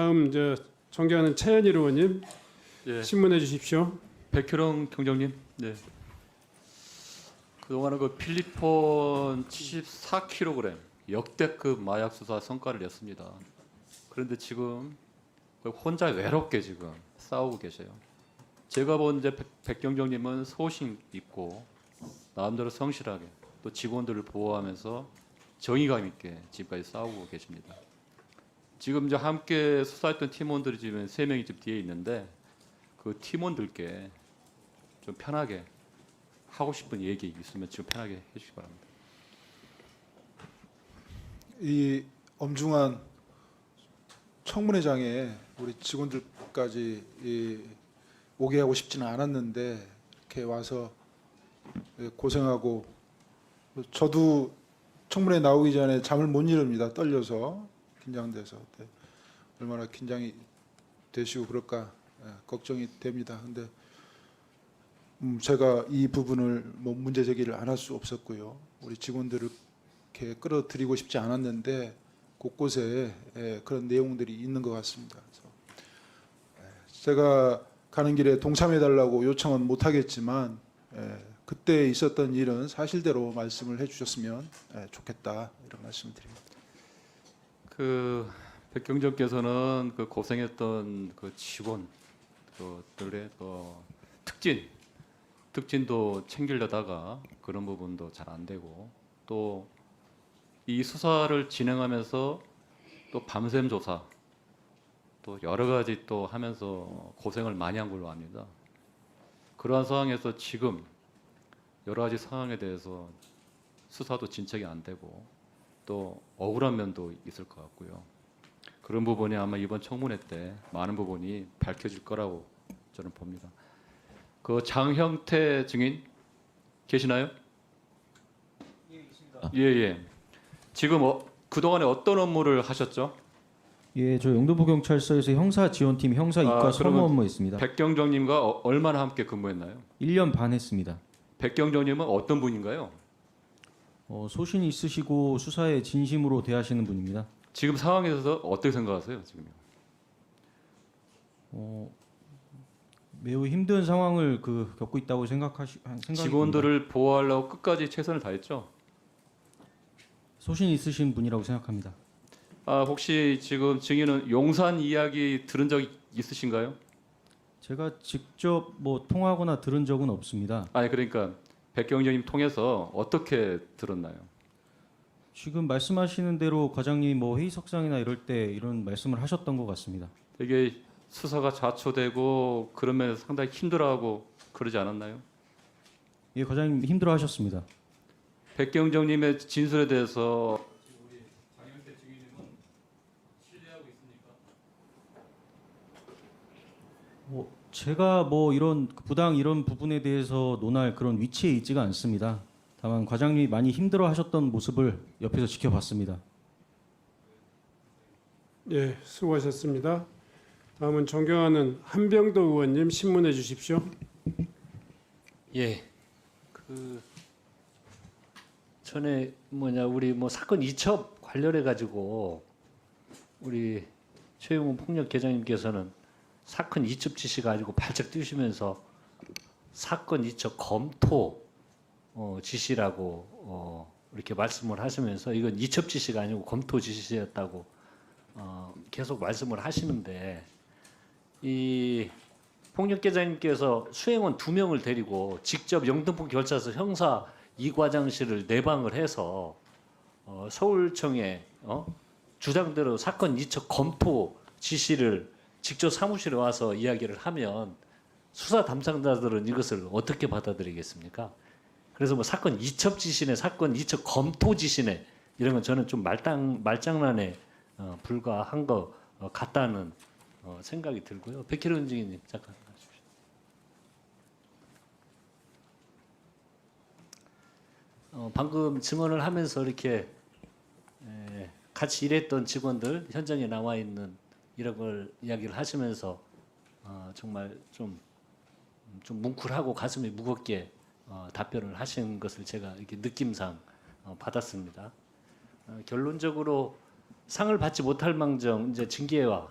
다음 존경하는 최현일 의원님 예, 신문해 주십시오. 백효령 경정님. 네. 그동안은 그 필리폰 74kg 역대급 마약 수사 성과를 냈습니다. 그런데 지금 혼자 외롭게 지금 싸우고 계셔요. 제가 본 이제 백경정님은 소신 있고 나름대로 성실하게 또 직원들을 보호하면서 정의감 있게 지금까지 싸우고 계십니다. 지금 이제 함께 수사했던 팀원들이 지금 3명이 지금 뒤에 있는데 그 팀원들께 좀 편하게 하고 싶은 얘기 있으면 지금 편하게 해주시기 바랍니다. 이 엄중한 청문회장에 우리 직원들까지 오게 하고 싶지는 않았는데 이렇게 와서 고생하고, 저도 청문회 나오기 전에 잠을 못 이룹니다. 떨려서, 긴장돼서. 얼마나 긴장이 되시고 그럴까 걱정이 됩니다. 근데 제가 이 부분을 문제 제기를 안 할 수 없었고요. 우리 직원들을 이렇게 끌어들이고 싶지 않았는데 곳곳에 그런 내용들이 있는 것 같습니다. 그래서 제가 가는 길에 동참해달라고 요청은 못하겠지만 그때 있었던 일은 사실대로 말씀을 해주셨으면 좋겠다, 이런 말씀을 드립니다. 그 백경정께서는 그 고생했던 그 직원들의 그 특진도 챙기려다가 그런 부분도 잘 안 되고, 또 이 수사를 진행하면서 또 밤샘 조사 또 여러 가지 또 하면서 고생을 많이 한 걸로 압니다. 그러한 상황에서 지금 여러 가지 상황에 대해서 수사도 진척이 안 되고 또 억울한 면도 있을 것 같고요. 그런 부분이 아마 이번 청문회 때 많은 부분이 밝혀질 거라고 저는 봅니다. 그 장형태 증인 계시나요? 예, 있습니다. 예. 지금 그동안에 어떤 업무를 하셨죠? 예, 저 영등포 경찰서에서 형사 지원팀 형사 이과 서무 그러면 업무했습니다. 백경정님과 얼마나 함께 근무했나요? 1년 반 했습니다. 백경정님은 어떤 분인가요? 소신 있으시고 수사에 진심으로 대하시는 분입니다. 지금 상황에서 어떻게 생각하세요? 지금요? 매우 힘든 상황을 겪고 있다고 생각이 직원들을 보호하려고 끝까지 최선을 다했죠. 소신 있으신 분이라고 생각합니다. 혹시 지금 증인은 용산 이야기 들은 적 있으신가요? 제가 직접 통하거나 들은 적은 없습니다. 아니 그러니까 백경정님 통해서 어떻게 들었나요? 지금 말씀하시는 대로 과장님 회의석상이나 이럴 때 이런 말씀을 하셨던 것 같습니다. 되게 수사가 좌초되고 그러면 상당히 힘들어하고 그러지 않았나요? 예, 과장님 힘들어하셨습니다. 백경정님의 진술에 대해서 우리 장영태 증인님은 신뢰하고 있습니까? 제가 이런 부당 이런 부분에 대해서 논할 그런 위치에 있지가 않습니다. 다만 과장님이 많이 힘들어하셨던 모습을 옆에서 지켜봤습니다. 예, 수고하셨습니다. 다음은 존경하는 한병도 의원님 신문해 주십시오. 예, 전에 우리 사건 이첩 관련해 가지고 우리 최용훈 폭력계장님께서는 사건 이첩 지시 가지고 발작 뛰시면서 사건 이첩 검토 지시라고 이렇게 말씀을 하시면서 이건 이첩 지시가 아니고 검토 지시였다고 계속 말씀을 하시는데, 이 폭력계장님께서 수행원 2명을 데리고 직접 영등포 경찰서 형사 2과장실을 내방을 해서 서울청에 주장대로 사건 이첩 검토 지시를 직접 사무실에 와서 이야기를 하면 수사 담당자들은 이것을 어떻게 받아들이겠습니까? 그래서 사건 이첩 지시네, 사건 이첩 검토 지시네, 이런 건 저는 좀 말장난에 불과한 것 같다는 생각이 들고요. 백혜련 증인님 잠깐 하십시오. 방금 증언을 하면서 이렇게 같이 일했던 직원들 현장에 나와 있는 이런 걸 이야기를 하시면서 정말 좀 뭉클하고 가슴이 무겁게 답변을 하신 것을 제가 이렇게 느낌상 받았습니다. 결론적으로 상을 받지 못할 망정 이제 징계와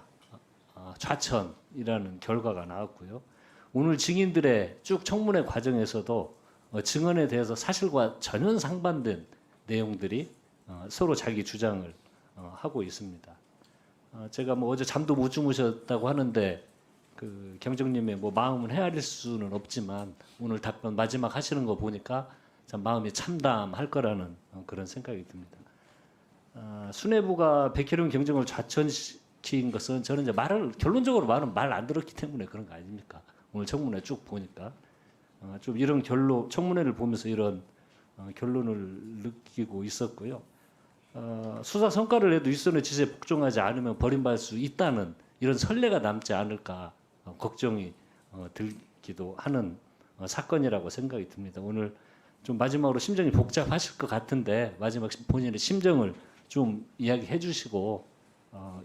좌천이라는 결과가 나왔고요. 오늘 증인들의 쭉 청문회 과정에서도 증언에 대해서 사실과 전혀 상반된 내용들이 서로 자기 주장을 하고 있습니다. 제가 뭐 어제 잠도 못 주무셨다고 하는데 그 경정님의 뭐 마음은 헤아릴 수는 없지만 오늘 답변 마지막 하시는 거 보니까 참 마음이 참담할 거라는 그런 생각이 듭니다. 수뇌부가 백혜련 경정을 좌천시킨 것은 저는 이제 결론적으로 말은 말 안 들었기 때문에 그런 거 아닙니까? 오늘 청문회 쭉 보니까 좀 이런 청문회를 보면서 이런 결론을 느끼고 있었고요. 수사 성과를 내도 윗선의 지시에 복종하지 않으면 버림받을 수 있다는 이런 선례가 남지 않을까 걱정이 들기도 하는 사건이라고 생각이 듭니다. 오늘 좀 마지막으로 심정이 복잡하실 것 같은데 마지막 본인의 심정을 좀 이야기해 주시고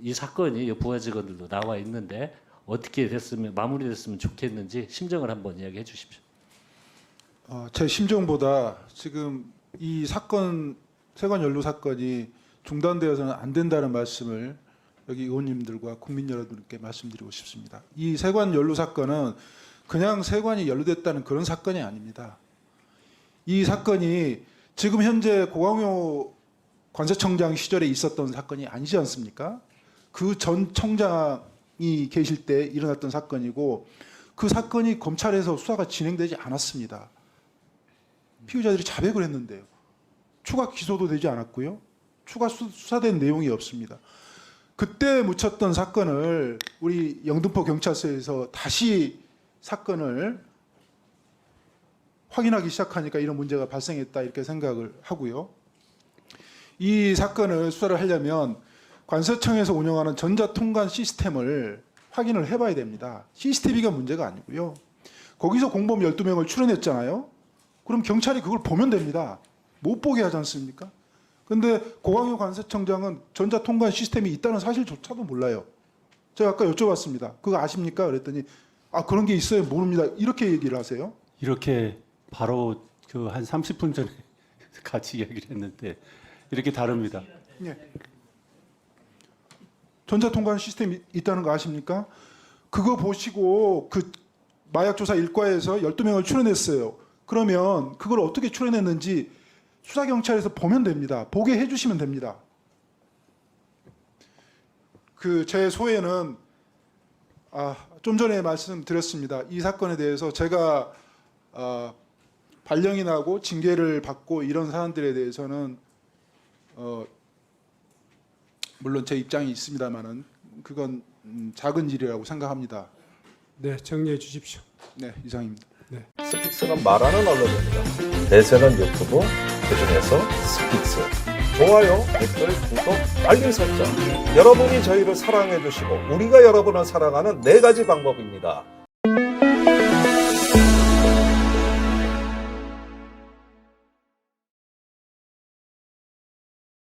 이 사건이 부하 직원들도 나와 있는데 어떻게 됐으면 마무리됐으면 좋겠는지 심정을 한번 이야기해 주십시오. 제 심정보다 지금 이 사건 세관 연루 사건이 중단되어서는 안 된다는 말씀을 여기 의원님들과 국민 여러분께 말씀드리고 싶습니다. 이 세관 연루 사건은 그냥 세관이 연루됐다는 그런 사건이 아닙니다. 이 사건이 지금 현재 고광효 관세청장 시절에 있었던 사건이 아니지 않습니까? 그 전 청장이 계실 때 일어났던 사건이고 그 사건이 검찰에서 수사가 진행되지 않았습니다. 피의자들이 자백을 했는데요. 추가 기소도 되지 않았고요. 추가 수사된 내용이 없습니다. 그때 묻혔던 사건을 우리 영등포 경찰서에서 다시 사건을 확인하기 시작하니까 이런 문제가 발생했다 이렇게 생각을 하고요. 이 사건을 수사를 하려면 관세청에서 운영하는 전자통관 시스템을 확인을 해봐야 됩니다. CCTV가 문제가 아니고요. 거기서 공범 12명을 출연했잖아요. 그럼 경찰이 그걸 보면 됩니다. 못 보게 하지 않습니까? 근데 고광효 관세청장은 전자통관 시스템이 있다는 사실조차도 몰라요. 제가 아까 여쭤봤습니다. 그거 아십니까? 그랬더니 그런 게 있어요. 모릅니다. 이렇게 얘기를 하세요. 이렇게 바로 그 한 30분 전에 같이 이야기를 했는데 이렇게 다릅니다. 네. 전자통관 시스템이 있다는 거 아십니까? 그거 보시고 그 마약조사 1과에서 12명을 출연했어요. 그러면 그걸 어떻게 출연했는지 수사경찰에서 보면 됩니다. 보게 해주시면 됩니다. 그 제 소회는 좀 전에 말씀드렸습니다. 이 사건에 대해서 제가 발령이 나고 징계를 받고 이런 사안들에 대해서는 물론 제 입장이 있습니다만은 그건 작은 일이라고 생각합니다. 네, 정리해 주십시오. 네, 이상입니다. 스픽스는 말하는 언론입니다. 대세는 유튜브, 그중에서 스픽스. 좋아요, 댓글, 구독, 알림 설정. 여러분이 저희를 사랑해 주시고 우리가 여러분을 사랑하는 4가지 방법입니다.